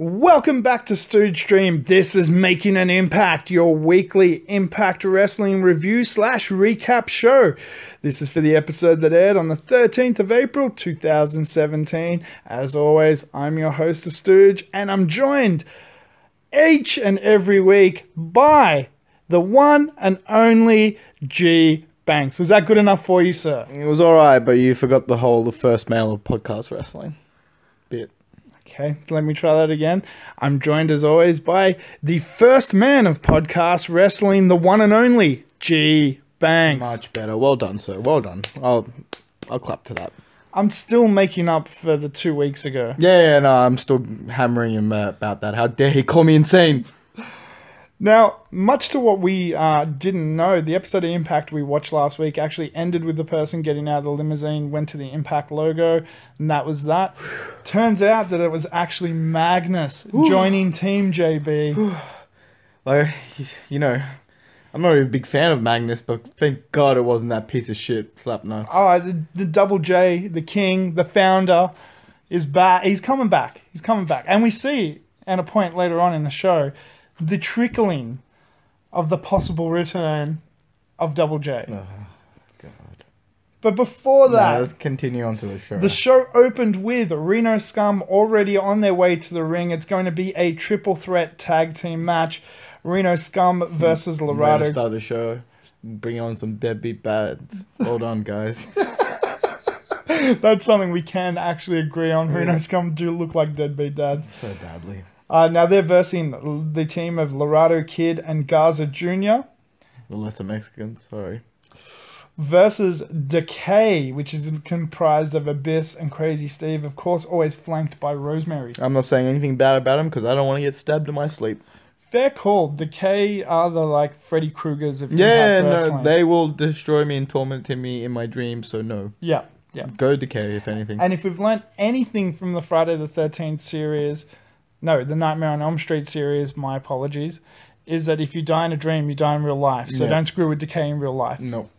Welcome back to Stooge Stream. This is Making an Impact, your weekly Impact Wrestling review / recap show. This is for the episode that aired on the 13th of April 2017. As always, I'm your host, The Stooge, and I'm joined each and every week by the one and only G-Banks. Was that good enough for you, sir? It was alright, but you forgot the first male of podcast wrestling bit. Okay, let me try that again. I'm joined as always by the first man of podcast wrestling, the one and only G-Banks. Much better. Well done, sir. Well done. I'll clap to that. I'm still making up for the 2 weeks ago. Yeah, no, I'm still hammering him about that. How dare he call me insane? Now, much to what we didn't know, the episode of Impact we watched last week actually ended with the person getting out of the limousine, went to the Impact logo, and that was that. Turns out that it was actually Magnus joining Team J.B. Like, you know, I'm not a big fan of Magnus, but thank God it wasn't that piece of shit Slapnuts. Oh, the Double J, the king, the founder, is back. He's coming back. He's coming back. And we see, at a point later on in the show, the trickling of the possible return of Double J. Oh, God. But before that, let's continue on to the show. The show opened with Reno Scum already on their way to the ring. It's going to be a triple threat tag team match. Reno Scum versus Laredo. To start the show, bring on some deadbeat bads. Well done, guys. That's something we can actually agree on. Reno Scum do look like deadbeat dads. So badly. Now they're versing the team of Laredo Kid and Garza Jr. The lesser Mexicans, sorry. Versus Decay, which is comprised of Abyss and Crazy Steve, of course, always flanked by Rosemary. I'm not saying anything bad about him because I don't want to get stabbed in my sleep. Fair call. Decay are the like Freddy Kruegers of Impact Wrestling. No, they will destroy me and torment me in my dreams, so no. Yeah. Go Decay, if anything. And if we've learnt anything from the Friday the 13th series, no, the Nightmare on Elm Street series, my apologies, is that if you die in a dream, you die in real life. So don't screw with Decay in real life. No.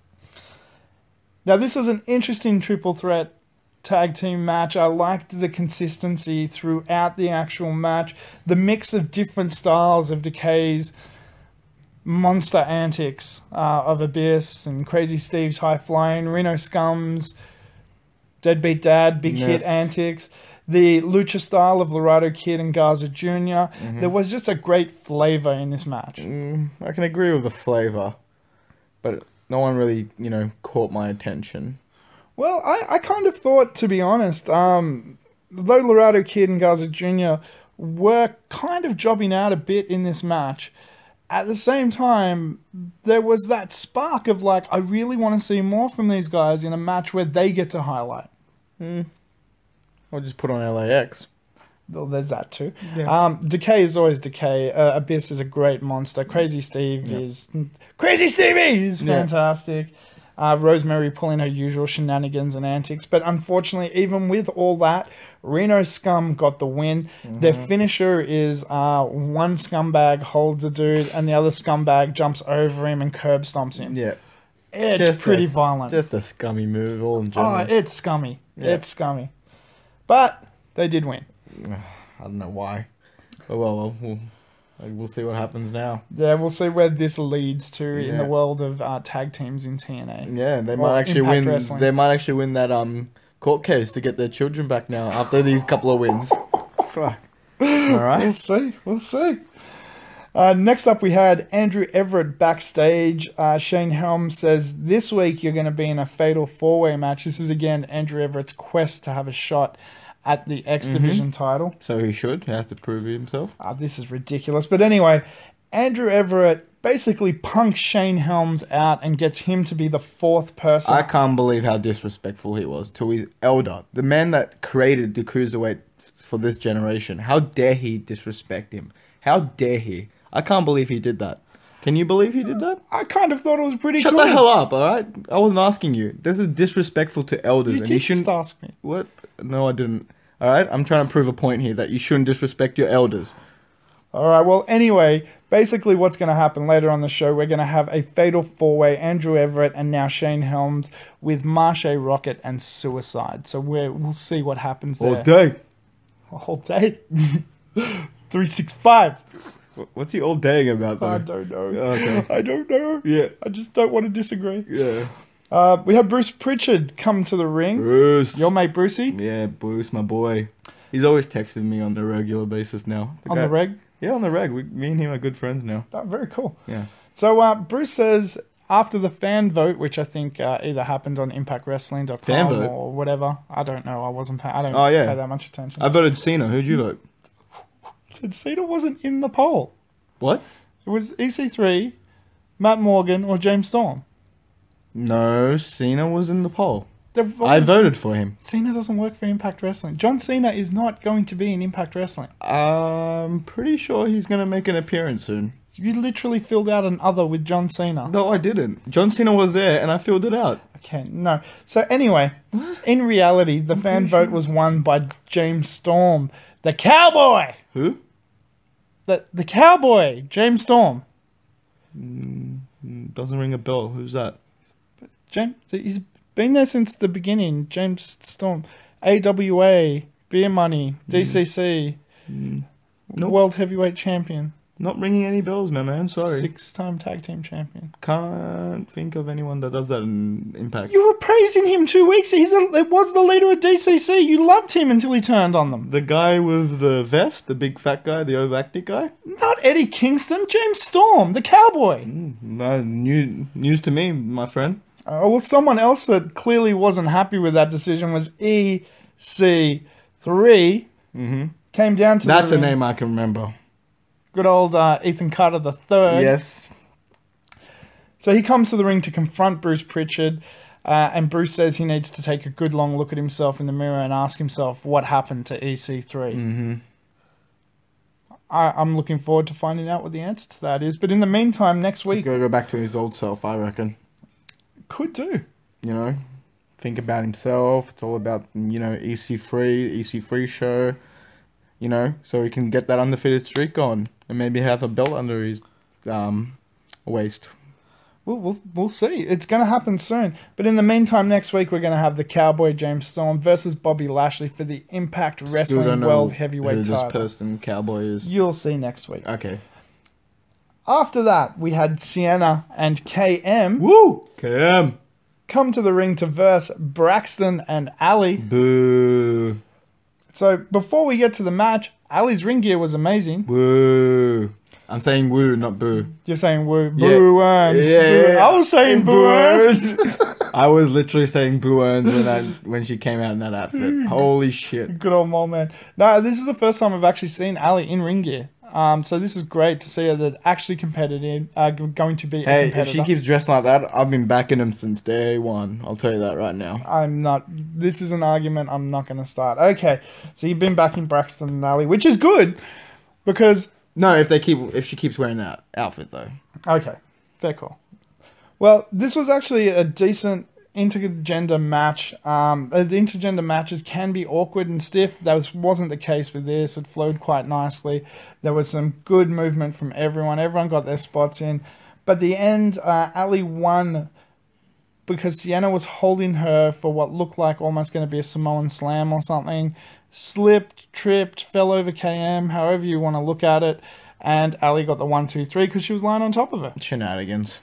Now, this was an interesting triple threat tag team match. I liked the consistency throughout the actual match. The mix of different styles of Decay's monster antics, of Abyss and Crazy Steve's high flying, Reno Scum's deadbeat dad, big hit antics, the lucha style of Laredo Kid and Garza Jr. There was just a great flavor in this match. I can agree with the flavor, but no one really, caught my attention. Well, I kind of thought, to be honest, though Laredo Kid and Garza Jr. were kind of jobbing out a bit in this match, at the same time, there was that spark of like, I really want to see more from these guys in a match where they get to highlight. I'll just put on LAX. Well, there's that too. Yeah. Decay is always Decay. Abyss is a great monster. Crazy Steve is... Crazy Stevie is fantastic. Rosemary pulling her usual shenanigans and antics. But unfortunately, even with all that, Reno Scum got the win. Their finisher is one scumbag holds a dude and the other scumbag jumps over him and curb stomps him. Yeah. It's just pretty violent. Just a scummy move all in general. Oh, it's scummy. Yeah. It's scummy. But they did win. I don't know why. But well, we'll see what happens now. Yeah, we'll see where this leads to in the world of tag teams in TNA. Yeah, they might actually win. Wrestling. They might actually win that court case to get their children back now after these couple of wins. Fuck. All right. We'll see. Next up, we had Andrew Everett backstage. Shane Helms says, this week you're going to be in a fatal four-way match. This is, again, Andrew Everett's quest to have a shot at the X Division title. So he should. He has to prove himself. This is ridiculous. But anyway, Andrew Everett basically punks Shane Helms out and gets him to be the fourth person. I can't believe how disrespectful he was to his elder. The man that created the Cruiserweight for this generation. How dare he disrespect him? How dare he? I can't believe he did that. Can you believe he did that? I kind of thought it was pretty Shut cool. the hell up, alright? I wasn't asking you. This is disrespectful to elders. You and did you shouldn't just ask me. What? No, I didn't. Alright? I'm trying to prove a point here that you shouldn't disrespect your elders. Alright, well, anyway, basically what's going to happen later on the show, we're going to have a fatal four-way, Andrew Everett and now Shane Helms with Marshe Rockett and Suicide. So we'll see what happens there. All day. All day. 365. What's he all dang about, though? I don't know. Okay. I don't know. Yeah. I just don't want to disagree. Yeah. We have Bruce Pritchard come to the ring. Bruce. Your mate Brucey. Yeah, Bruce, my boy. He's always texting me on a regular basis now. The reg? Yeah, on the reg. Me and him are good friends now. Oh, very cool. Yeah. So Bruce says after the fan vote, which I think either happened on ImpactWrestling.com Fan vote? or whatever. I don't know. I don't Oh, yeah. pay that much attention. I voted Cena. Who'd you vote? Cena wasn't in the poll. What? It was EC3, Matt Morgan, or James Storm. No, Cena was in the poll. There I was- voted for him. Cena doesn't work for Impact Wrestling. John Cena is not going to be in Impact Wrestling. I'm pretty sure he's going to make an appearance soon. You literally filled out an other with John Cena. No, I didn't. John Cena was there, and I filled it out. Okay, no. So anyway, in reality, the fan vote was won by James Storm, the Cowboy. Who? The Cowboy, James Storm. Doesn't ring a bell. Who's that? James, he's been there since the beginning. James Storm, AWA, Beer Money, DCC, Nope. World Heavyweight Champion, Not ringing any bells, my man. Sorry. 6-time Tag Team Champion. Can't think of anyone that does that in Impact. You were praising him 2 weeks. It was the leader of DCC. You loved him until he turned on them. The guy with the vest, the big fat guy, the overactive guy? Not Eddie Kingston, James Storm, the Cowboy. No, news to me, my friend. Well, someone else that clearly wasn't happy with that decision was EC3. Mm-hmm. Came down to That's the a ring. name I can remember. Good old Ethan Carter III. Yes. So he comes to the ring to confront Bruce Pritchard, and Bruce says he needs to take a good long look at himself in the mirror and ask himself what happened to EC3. Mm-hmm. I'm looking forward to finding out what the answer to that is. But in the meantime, next He's week... got to go back to his old self, I reckon. Could do. You know, think about himself. It's all about, EC3 show. So he can get that undefeated streak on and maybe have a belt under his waist. We'll see. It's going to happen soon. But in the meantime, next week, we're going to have the Cowboy James Storm versus Bobby Lashley for the Impact Wrestling World Heavyweight title. Who this person, Cowboy, is. You'll see next week. Okay. After that, we had Sienna and KM. Woo! KM! Come to the ring to verse Braxton and Allie. Boo! So before we get to the match, Allie's ring gear was amazing. Woo! I'm saying woo, not boo. You're saying woo, boo earns. Yeah. I was saying boo earns. I was literally saying boo earns when she came out in that outfit. Holy shit. Good old mole man. No, this is the first time I've actually seen Allie in ring gear. So this is great to see her that actually competitive, going to be a Hey, competitor. if she keeps dressing like that, I've been backing him since day one. I'll tell you that right now. I'm not. This is an argument I'm not going to start. Okay, so you've been backing Braxton and Allie, which is good because. No, if she keeps wearing that outfit though. Okay, fair call. Well, this was actually a decent intergender match. The intergender matches can be awkward and stiff. That wasn't the case with this. It flowed quite nicely. There was some good movement from everyone. Everyone got their spots in. But the end, Allie won because Sienna was holding her for what looked like almost going to be a Samoan slam or something. Slipped, tripped, fell over KM, however you want to look at it. And Allie got the 1, 2, 3 because she was lying on top of it. Shenanigans.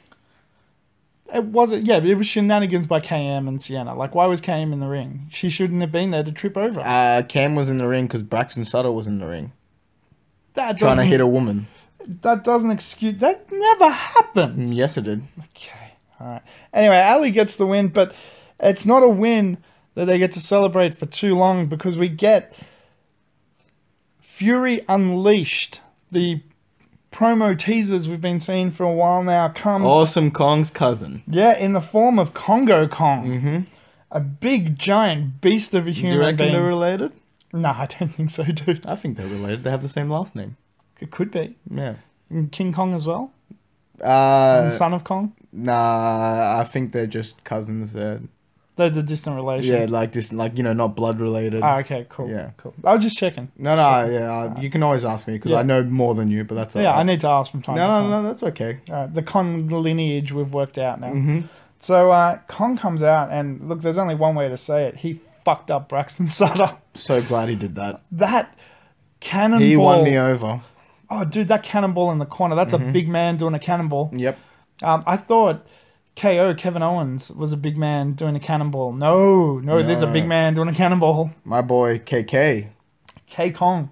It wasn't, yeah, but it was shenanigans by KM and Sienna. Like, why was KM in the ring? She shouldn't have been there to trip over. Cam was in the ring because Braxton Sutter was in the ring. That Trying to doesn't- hit a woman. That doesn't excuse... That never happened. Yes, it did. Okay, alright. Anyway, Allie gets the win, but it's not a win that they get to celebrate for too long because we get Fury Unleashed, the promo teasers we've been seeing for a while now, comes... Awesome Kong's cousin. Yeah, in the form of Kongo Kong. Mm-hmm. A big, giant beast of a Do you human reckon being. they're related? No, I don't think so, dude. I think they're related. They have the same last name. It could be. Yeah. And King Kong as well? And Uh, Son of Kong? nah, I think they're just cousins. They're They're the distant relations. yeah, like this, like not blood related. Oh, okay, cool. Yeah. Cool. I was just checking. No, yeah. You can always ask me because Yeah. I know more than you, but that's all Yeah, right. I need to ask from time to time. No, that's okay. The Kong lineage we've worked out now. Mm-hmm. So Kong comes out, and look, there's only one way to say it. He fucked up Braxton Sutter. So glad he did that. That Cannonball. He won me over. Oh, dude, that cannonball in the corner. That's a big man doing a cannonball. Yep. I thought KO, Kevin Owens, was a big man doing a cannonball. No, there's a big man doing a cannonball. My boy KK. K-Kong.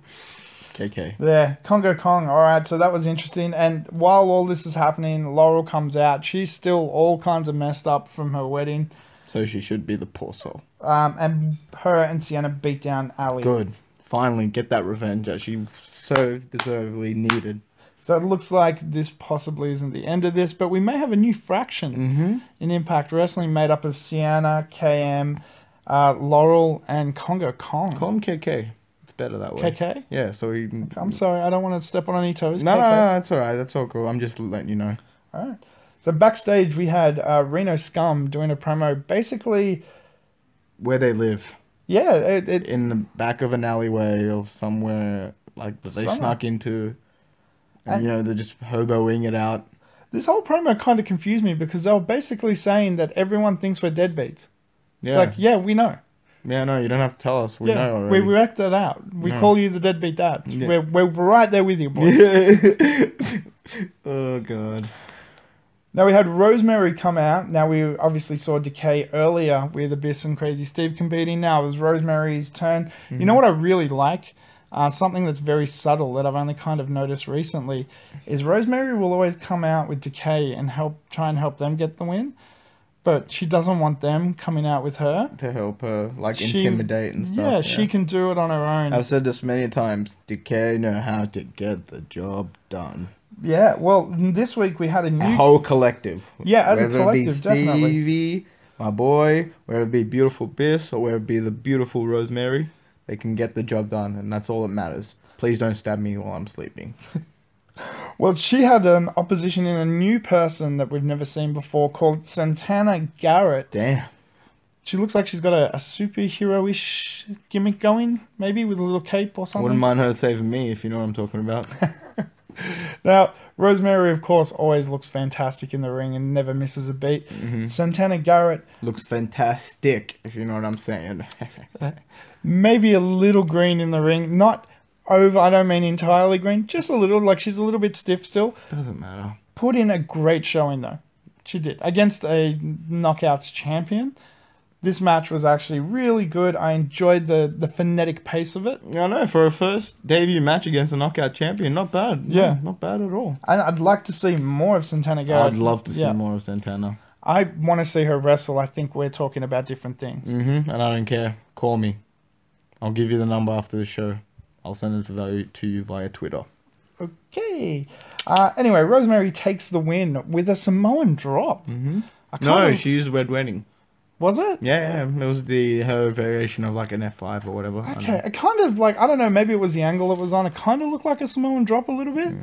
KK. Yeah, Kongo Kong. All right, so that was interesting. And while all this is happening, Laurel comes out. She's still all kinds of messed up from her wedding. So she should be the poor soul. And her and Sienna beat down Allie. Good. Finally, get that revenge that she so deservedly needed. So it looks like this possibly isn't the end of this, but we may have a new faction in Impact Wrestling made up of Sienna, KM, Laurel, and Kongo Kong. Call him KK. It's better that way. KK? Yeah, so he... I'm sorry, I don't want to step on any toes. No, KK. no, that's all right. That's all cool. I'm just letting you know. All right. So backstage, we had Reno Scum doing a promo. Basically... Where they live. Yeah. In the back of an alleyway or somewhere like that they snuck into... And, you know, they're just hoboing it out. This whole promo kind of confused me because they were basically saying that everyone thinks we're deadbeats. Yeah. It's like, yeah, we know. Yeah, no, you don't have to tell us. We know already. We worked that out. We call you the deadbeat dads. Yeah. We're right there with you, boys. Oh, God. Now, we had Rosemary come out. Now, we obviously saw Decay earlier with Abyss and Crazy Steve competing. Now, it was Rosemary's turn. You know what I really like? Something that's very subtle that I've only kind of noticed recently is Rosemary will always come out with Decay and try and help them get the win, but she doesn't want them coming out with her to help her, like, intimidate and stuff. Yeah, she can do it on her own. I've said this many times. Decay know how to get the job done. Yeah, well, this week we had a whole collective. Yeah, as whether a collective, it be definitely. Stevie, my boy, whether it be beautiful Biss or whether it be the beautiful Rosemary. They can get the job done, and that's all that matters. Please don't stab me while I'm sleeping. Well, she had an opposition in a new person that we've never seen before called Santanna Garrett. Damn. She looks like she's got a superhero-ish gimmick going, maybe with a little cape or something. Wouldn't mind her saving me, if you know what I'm talking about. Now, Rosemary, of course, always looks fantastic in the ring and never misses a beat. Santanna Garrett... looks fantastic, if you know what I'm saying. Maybe a little green in the ring. Not over, I don't mean entirely green. Just a little, like she's a little bit stiff still. Doesn't matter. Put in a great showing, though. She did. Against a Knockouts champion. This match was actually really good. I enjoyed the phonetic pace of it. I know, for a first debut match against a knockout champion, not bad. Yeah. No, not bad at all. And I'd like to see more of Santanna Garrett. I'd love to see more of Santanna. I want to see her wrestle. I think we're talking about different things. And I don't care. Call me. I'll give you the number after the show. I'll send it to you via Twitter. Okay. Anyway, Rosemary takes the win with a Samoan drop. No, she used Red Wedding. Was it? Yeah, it was her variation of like an F5 or whatever. Okay, it kind of like, I don't know, maybe it was the angle it was on. It kind of looked like a Samoan drop a little bit.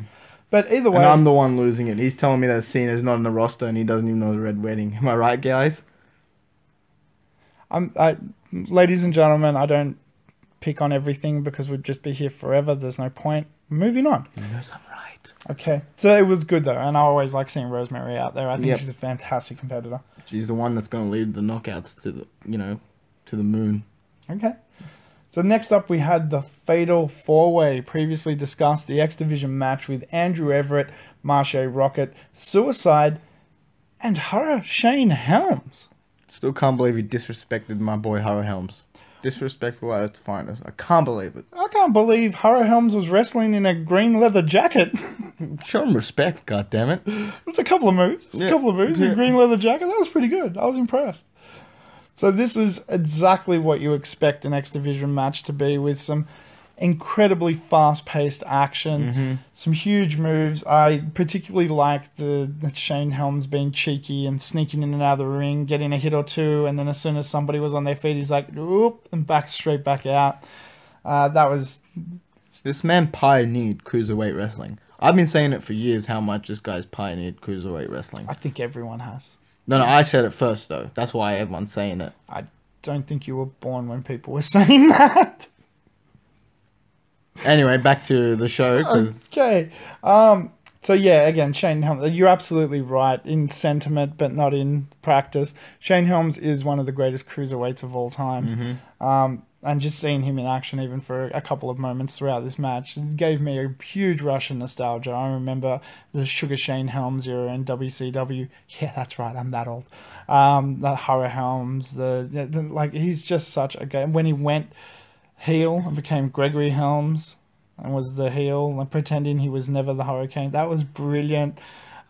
But either way. And I'm the one losing it. He's telling me that Cena's not in the roster and he doesn't even know the Red Wedding. Am I right, guys? Ladies and gentlemen, I don't pick on everything because we'd just be here forever. There's no point. Moving on. Yes, I'm right. Okay. So it was good though, and I always like seeing Rosemary out there. I think she's a fantastic competitor. She's the one that's going to lead the knockouts to the, to the moon. Okay. So next up we had the Fatal 4-Way, previously discussed, the X Division match with Andrew Everett, Marshe Rockett, Suicide, and Shane Helms. Still can't believe you disrespected my boy Helms. Disrespectful at its finest. I can't believe it. I can't believe Helms was wrestling in a green leather jacket. Show him respect, goddammit. It's a couple of moves. A couple of moves in a green leather jacket. That was pretty good. I was impressed. So this is exactly what you expect an X Division match to be, with some incredibly fast-paced action, some huge moves. I particularly like the Shane Helms being cheeky and sneaking in and out of the ring, getting a hit or two, and then as soon as somebody was on their feet, he's like, oop, and back straight back out. That was... This man pioneered cruiserweight wrestling. I've been saying it for years how much this guy's pioneered cruiserweight wrestling. I think everyone has. No, I said it first, though. That's why everyone's saying it. I don't think you were born when people were saying that. Anyway, back to the show. Okay. So yeah, again, Shane Helms, you're absolutely right in sentiment, but not in practice. Shane Helms is one of the greatest cruiserweights of all time. And just seeing him in action even for a couple of moments throughout this match gave me a huge rush of nostalgia. I remember the Sugar Shane Helms era in WCW. Yeah, that's right, I'm that old. The Hurra Helms, like he's just such a guy. When he went heel and became Gregory Helms and was the heel and pretending he was never the Hurricane, that was brilliant.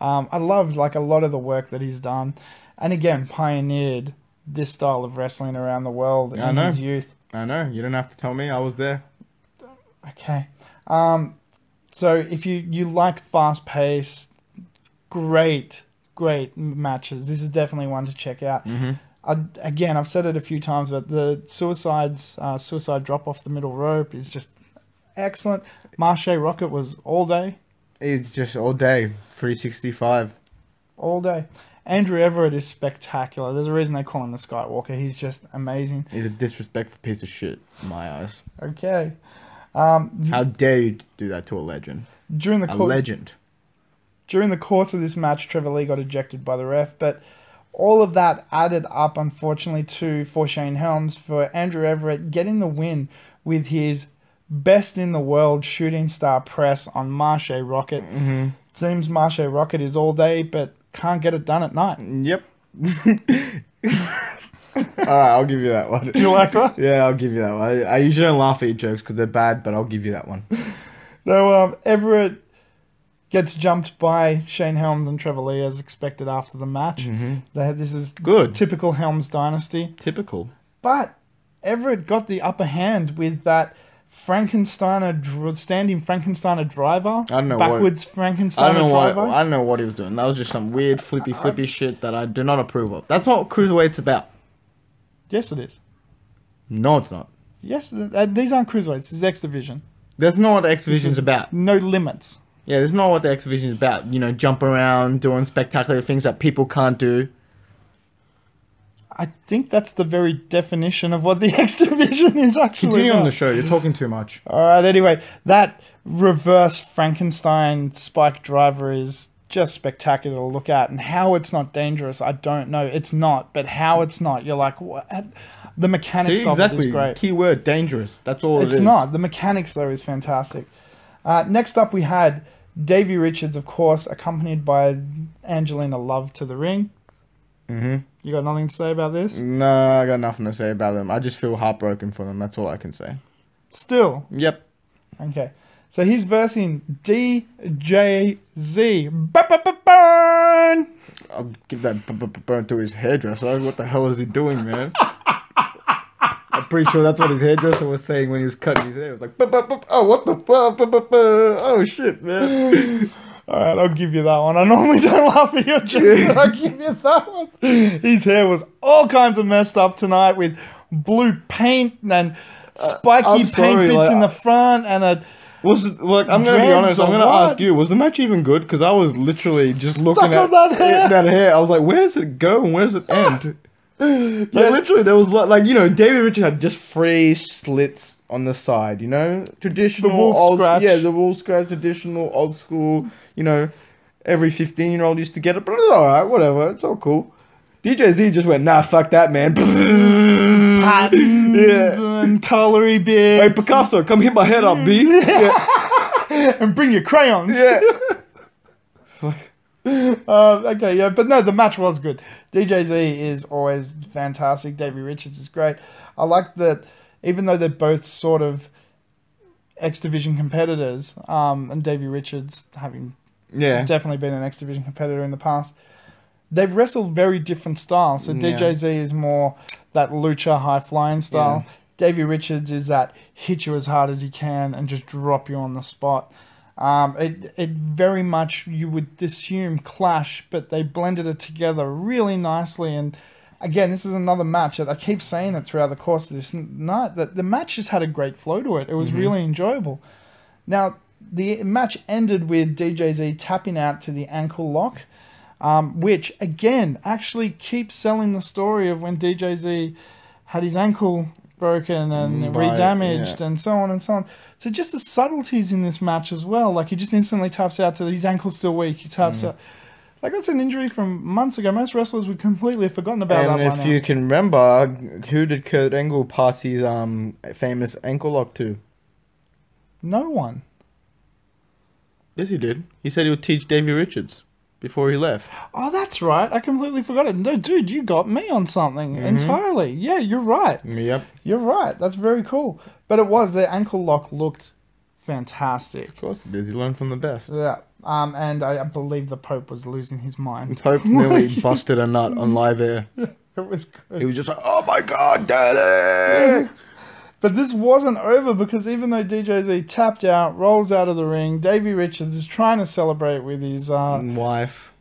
I loved like a lot of the work that he's done, and again pioneered this style of wrestling around the world in his youth. I know. You don't have to tell me. I was there. Okay. So if you like fast-paced, great matches, this is definitely one to check out. Again, I've said it a few times, but the suicide drop off the middle rope is just excellent. Marshe Rockett was all day. It's just all day. 365. All day. Andrew Everett is spectacular. There's a reason they call him the Skywalker. He's just amazing. He's a disrespectful piece of shit in my eyes. Okay. How dare you do that to a legend? Legend. During the course of this match, Trevor Lee got ejected by the ref, but all of that added up, unfortunately, for Shane Helms, for Andrew Everett getting the win with his best in the world shooting star press on Marshe Rockett. It seems Marshe Rockett is all day, but can't get it done at night. Yep. Alright, I'll give you that one. Do you like that? Yeah, I'll give you that one. I usually don't laugh at your jokes because they're bad, but I'll give you that one. So, Everett gets jumped by Shane Helms and Trevor Lee as expected after the match. This is good. Typical Helms dynasty. Typical. But Everett got the upper hand with that standing Frankensteiner driver. I don't know backwards Frankensteiner driver. I don't know what he was doing. That was just some weird flippy shit that I do not approve of. That's not what Cruiserweight's about. Yes, it is. No, it's not. Yes, these aren't Cruiserweights. This is X Division. That's not what the X Division is about. No limits. Yeah, that's not what the X Division is about. You know, jumping around, doing spectacular things that people can't do. I think that's the very definition of what the X Division is actually Continue about. on the show. You're talking too much. Alright, anyway, that reverse Frankenstein spike driver is just spectacular to look at. And how it's not dangerous, I don't know. It's not, but how it's not, you're like, what? The mechanics of it is great. Key word, dangerous. That's all it is. It's not. The mechanics, though, is fantastic. Next up, we had Davey Richards, of course, accompanied by Angalina Love to the ring. You got nothing to say about this? No, I got nothing to say about them. I just feel heartbroken for them. That's all I can say. Still? Yep. Okay. So he's versing DJZ. Burn! I'll give that burn to his hairdresser. What the hell is he doing, man? I'm pretty sure that's what his hairdresser was saying when he was cutting his hair. It was like, oh, what the fuck? Oh, shit, man. Alright, I'll give you that one. I normally don't laugh at your jokes, but I'll give you that one. His hair was all kinds of messed up tonight with blue paint and spiky paint bits in the front and a... I'm going to be honest, I'm going to ask you, was the match even good? Because I was literally just looking at that hair. I was like, where does it go and where does it end? Literally, there was like, you know, Davey Richards had just 3 slits on the side, you know? Traditional, the wolf scratch. Yeah, the wolf scratch, traditional, old school, you know, every 15-year-old used to get it, but it's alright, whatever, it's all cool. DJZ just went, nah, fuck that, man. Patterns and colory bits. Hey, Picasso, come hit my head up, B. Yeah. And bring your crayons. Yeah. Okay, yeah, but no, the match was good. DJZ is always fantastic. Davey Richards is great. I like that, even though they're both sort of X Division competitors, and Davey Richards having definitely been an X Division competitor in the past, they've wrestled very different styles. So DJZ is more that lucha high flying style. Yeah. Davey Richards is that hit you as hard as he can and just drop you on the spot. It very much, you would assume, clash, but they blended it together really nicely. And again, this is another match that I keep saying it throughout the course of this night, that the match just had a great flow to it. It was really enjoyable. Now, the match ended with DJZ tapping out to the ankle lock, which again actually keeps selling the story of when DJZ had his ankle broken and redamaged and so on and so on. So just the subtleties in this match as well. Like he just instantly taps out to his ankle's still weak. He taps out. Like, that's an injury from months ago. Most wrestlers would completely have forgotten about that And one. if you can remember, who did Kurt Angle pass his famous ankle lock to? No one. Yes, he did. He said he would teach Davey Richards before he left. Oh, that's right. I completely forgot it. No, dude, you got me on something entirely. Yeah, you're right. Yep. You're right. That's very cool. But it was, their ankle lock looked fantastic. Of course it is. He learned from the best. Yeah. And I believe the Pope was losing his mind. Pope nearly busted a nut on live air. It was good. He was just like, "Oh my God, Daddy!" But this wasn't over, because even though DJZ tapped out, rolls out of the ring, Davey Richards is trying to celebrate with his wife.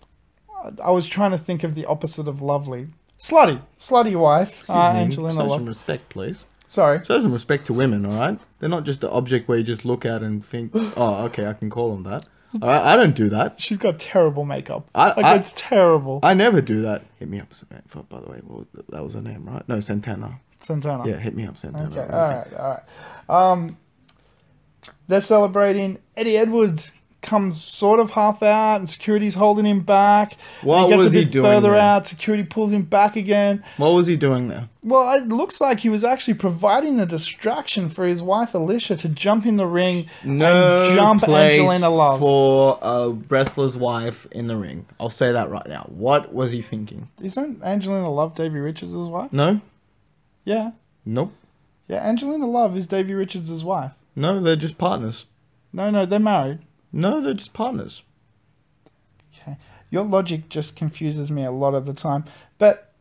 I was trying to think of the opposite of lovely. Slutty wife, Angalina Show Love. some respect, please. Sorry. Show some respect to women, all right? They're not just an object where you just look at and think, "Oh, okay, I can call them that." All right, I don't do that. She's got terrible makeup. It's terrible. I never do that. Hit me up, Samantha. By the way, that was her name, right? No, Santana. Santana. Yeah, hit me up, Santana. Okay, all right. They're celebrating. Eddie Edwards comes sort of half out, and security's holding him back. What he gets was a he bit doing further there? out. Security pulls him back again. What was he doing there? Well, it looks like he was actually providing the distraction for his wife Alicia to jump in the ring and jump place Angalina Love. for a wrestler's wife in the ring. I'll say that right now. What was he thinking? Isn't Angalina Love Davey Richards' wife? No? Yeah. Nope. Yeah, Angalina Love is Davey Richards' wife. No, they're just partners. No, they're married. No, they're just partners. Okay. Your logic just confuses me a lot of the time. But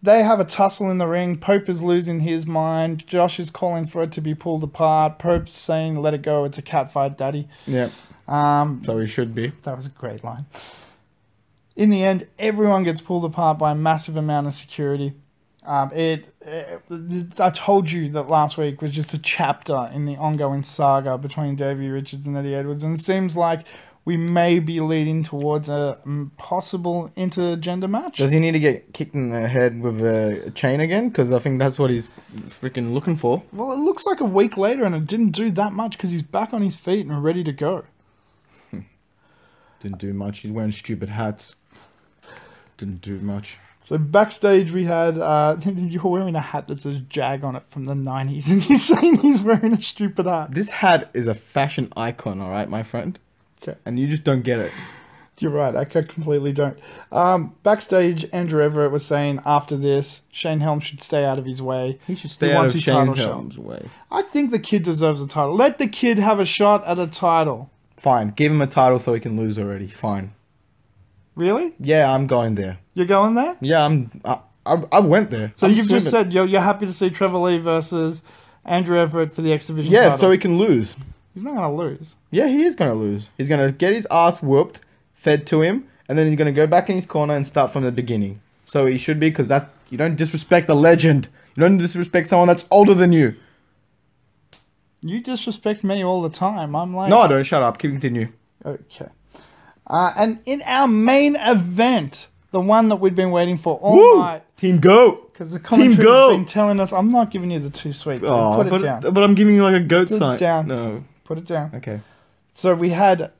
they have a tussle in the ring. Pope is losing his mind. Josh is calling for it to be pulled apart. Pope's saying, "Let it go. It's a cat fight, Daddy." Yeah. So he should be. That was a great line. In the end, everyone gets pulled apart by a massive amount of security. I told you that last week was just a chapter in the ongoing saga between Davey Richards and Eddie Edwards, and it seems like we may be leading towards a possible intergender match. Does he need to get kicked in the head with a chain again? Because I think that's what he's freaking looking for. Well, it looks like a week later, and it didn't do that much because he's back on his feet and ready to go. Didn't do much. He's wearing stupid hats. Didn't do much. So backstage we had, you're wearing a hat that says Jag on it from the 90s, and you're saying he's wearing a stupid hat. This hat is a fashion icon, all right, my friend? Okay. And you just don't get it. You're right, I completely don't. Backstage, Andrew Everett was saying after this, Shane Helms should stay out of his way. He should stay out of his Shane title Helms' shot. way. I think the kid deserves a title. Let the kid have a shot at a title. Fine, give him a title so he can lose already. Fine. Really? Yeah, I'm going there. You're going there? Yeah, I went there. So I'm you've just swimming. said you're happy to see Trevor Lee versus Andrew Everett for the X Division title. Yeah, so he can lose. He's not going to lose. Yeah, he is going to lose. He's going to get his ass whooped, fed to him, and then he's going to go back in his corner and start from the beginning. So he should be, because you don't disrespect a legend. You don't disrespect someone that's older than you. You disrespect me all the time. I'm like... No, I don't. Shut up. Continue. Okay. And in our main event, the one that we'd been waiting for all night... Team GOAT! Because the commentary's been telling us... I'm not giving you the too sweet, dude. Oh, Put it down. But I'm giving you like a goat sign. Put it down. No. Put it down. Okay. So we had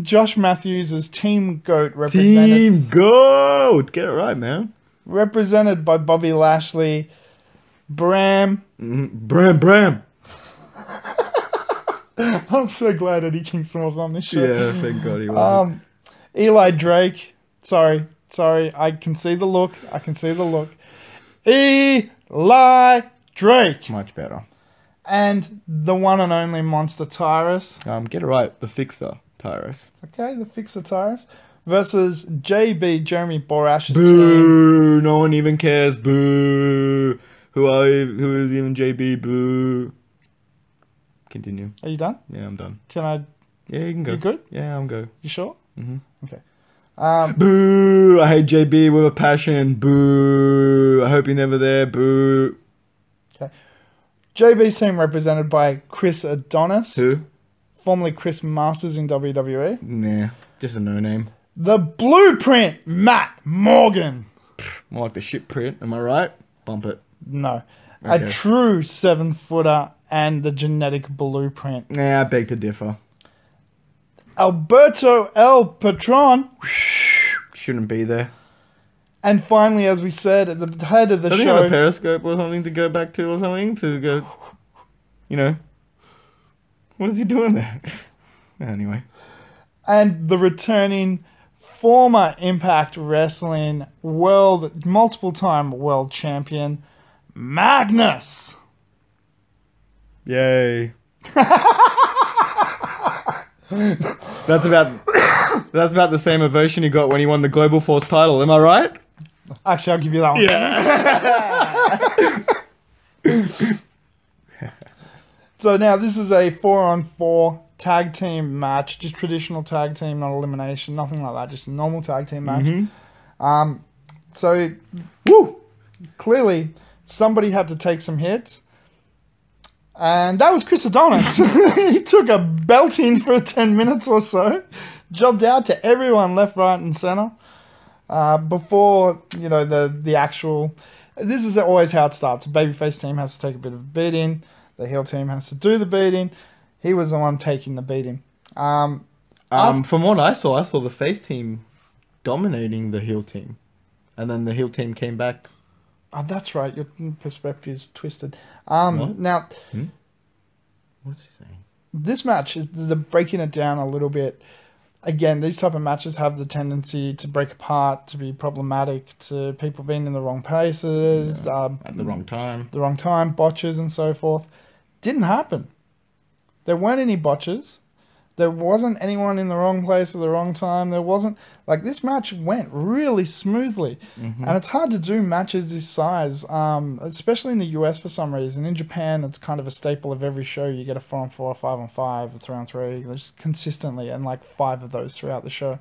Josh Matthews as Team GOAT represented... Team GOAT! Get it right, man. Represented by Bobby Lashley, Bram... Bram! I'm so glad Eddie Kingston was on this show. Yeah, thank God he was. Eli Drake. Sorry. I can see the look. Eli Drake. Much better. And the one and only monster Tyrus. Get it right. The Fixer, Tyrus. Okay, the Fixer Tyrus. Versus J.B. Jeremy Borash's team. Boo! No one even cares. Boo! Who is even J.B.? Boo! Continue. Are you done? Yeah, I'm done. Can I... Yeah, you can go. You good? Yeah, I'm go. You sure? Mm-hmm. Okay. Boo! I hate JB with a passion. Boo! I hope you're never there. Boo! Okay. JB's team represented by Chris Adonis. Who? Formerly Chris Masters in WWE. Nah, just a no-name. The Blueprint, Matt Morgan. More like the shit print. Am I right? Bump it. No. Okay. A true 7-footer and the genetic blueprint. Nah, I beg to differ. Alberto El Patron. shouldn't be there. And finally, as we said, at the head of the Doesn't he show... have a Periscope or something to go back to or something? To go, you know... What is he doing there? Anyway. And the returning former Impact Wrestling multiple-time world champion, Magnus. Yay. That's about the same ovation he got when he won the Global Force title. Am I right? Actually, I'll give you that one. Yeah. So now this is a 4-on-4 tag team match, just traditional tag team, not elimination, nothing like that, just a normal tag team match. Mm-hmm. So, clearly somebody had to take some hits, and that was Chris Adonis. He took a belting for 10 minutes or so, jobbed out to everyone left, right, and center. Before, you know, the actual... This is always how it starts. A babyface team has to take a bit of a beating. The heel team has to do the beating. He was the one taking the beating. From what I saw the face team dominating the heel team. And then the heel team came back. Oh, that's right. Your perspective's twisted. What? Now... What's he saying? This match, they're breaking it down a little bit. Again, these type of matches have the tendency to break apart, to be problematic, to people being in the wrong places. At the wrong time. The wrong time, botches and so forth. Didn't happen. There weren't any botches. There wasn't anyone in the wrong place at the wrong time. There wasn't... Like, this match went really smoothly. Mm-hmm. And it's hard to do matches this size, especially in the US for some reason. In Japan, it's kind of a staple of every show. You get a 4-on-4, 5-on-5, a 3-on-3, just consistently, and like 5 of those throughout the show.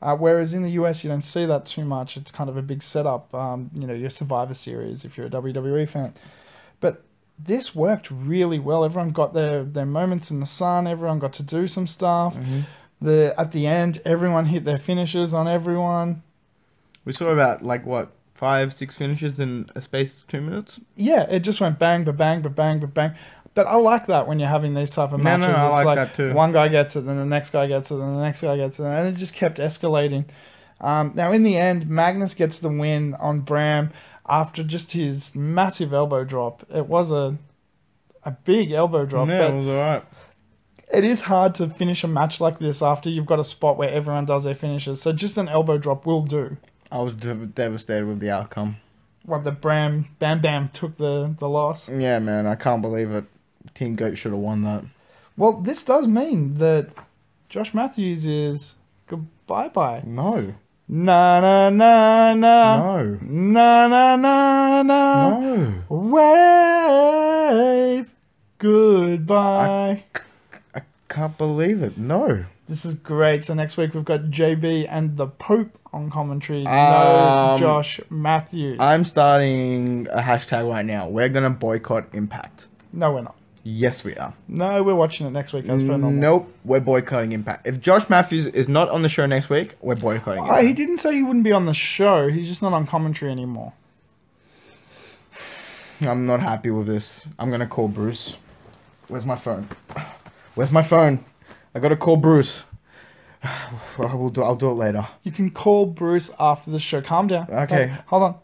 Whereas in the US, you don't see that too much. It's kind of a big setup, you know, your Survivor Series, if you're a WWE fan. But this worked really well. Everyone got their moments in the sun. Everyone got to do some stuff. Mm-hmm. At the end, everyone hit their finishes on everyone. We saw about, 5-6 finishes in a space of 2 minutes? Yeah, it just went bang, ba-bang, ba-bang, ba-bang. But I like that when you're having these type of matches. No, I it's like that too. One guy gets it, then the next guy gets it, then the next guy gets it, and it just kept escalating. Now, in the end, Magnus gets the win on Bram after just his massive elbow drop. It was a big elbow drop. Yeah, but it was alright. it is hard to finish a match like this after you've got a spot where everyone does their finishes. So just an elbow drop will do. I was devastated with the outcome. What, the Bam Bam took the loss? Yeah, man, I can't believe it. Team Goat should have won that. Well, this does mean that Josh Matthews is goodbye-bye. No. Na na na na. No. Na na na na. No. Wave goodbye. I can't believe it. No. This is great. So next week we've got J.B. and the Pope on commentary. No Josh Matthews. I'm starting a hashtag right now. We're going to boycott Impact. No, we're not. Yes, we are. No, we're watching it next week. As per normal. Nope, we're boycotting Impact. If Josh Matthews is not on the show next week, we're boycotting Impact. He didn't say he wouldn't be on the show. He's just not on commentary anymore. I'm not happy with this. I'm going to call Bruce. Where's my phone? Where's my phone? I got to call Bruce. I'll do it later. You can call Bruce after the show. Calm down. Okay. Hey, hold on.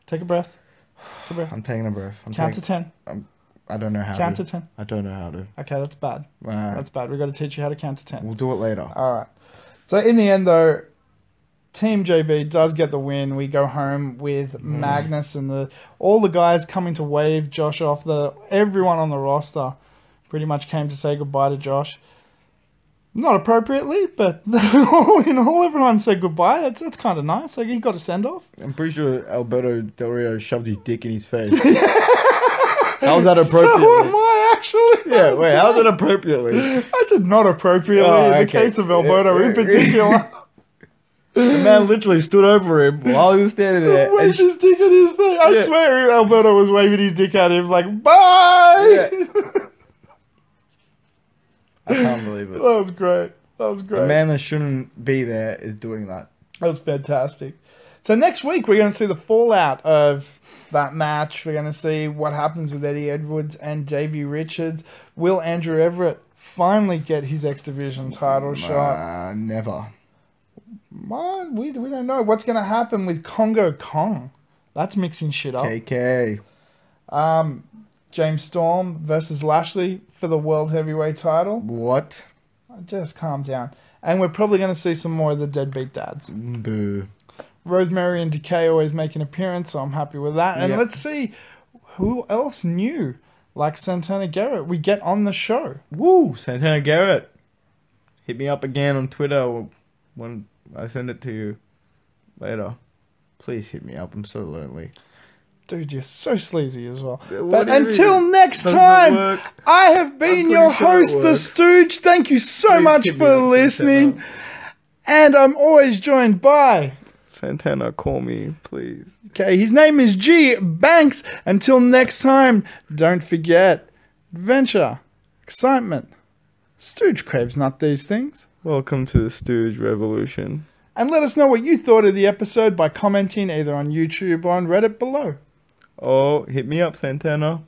Take a breath. Take a breath. I'm taking a breath. Count to 10. I don't know how to. Count to 10. I don't know how to. Okay, that's bad. That's bad. We've got to teach you how to count to 10. We'll do it later. All right. So in the end, though, Team JB does get the win. We go home with Magnus and all the guys coming to wave Josh off. Everyone on the roster pretty much came to say goodbye to Josh. Not appropriately, but all in all, everyone said goodbye. That's kind of nice. Like, he got a send-off. I'm pretty sure Alberto Del Rio shoved his dick in his face. How's that appropriately? So am I, actually. Yeah, wait, how's that appropriately? I said not appropriately in the case of Alberto in particular. The man literally stood over him while he was standing there. Waved his dick at his face. I swear Alberto was waving his dick at him like, bye! Yeah. I can't believe it. That was great. That was great. The man that shouldn't be there is doing that. That was fantastic. So next week, we're going to see the fallout of that match. We're going to see what happens with Eddie Edwards and Davey Richards. Will Andrew Everett finally get his X Division title shot? Never. Well, we don't know what's going to happen with Kongo Kong. That's mixing shit up. KK. James Storm versus Lashley for the World Heavyweight title. What? Just calm down. And we're probably going to see some more of the Deadbeat Dads. Boo. Rosemary and Decay always make an appearance, so I'm happy with that. And let's see who else new, like Santanna Garrett, we get on the show. Woo! Santanna Garrett. Hit me up again on Twitter when I send it to you later. Please hit me up. I'm so lonely. Dude, you're so sleazy as well. What But until next time, I have been your host, The Stooge. Thank you so much for listening. And I'm always joined by... Santanna, call me, please. Okay, his name is G-Banks. Until next time, don't forget, adventure, excitement. Stooge craves not these things. Welcome to the Stooge Revolution. And let us know what you thought of the episode by commenting either on YouTube or on Reddit below. Oh, hit me up, Santanna.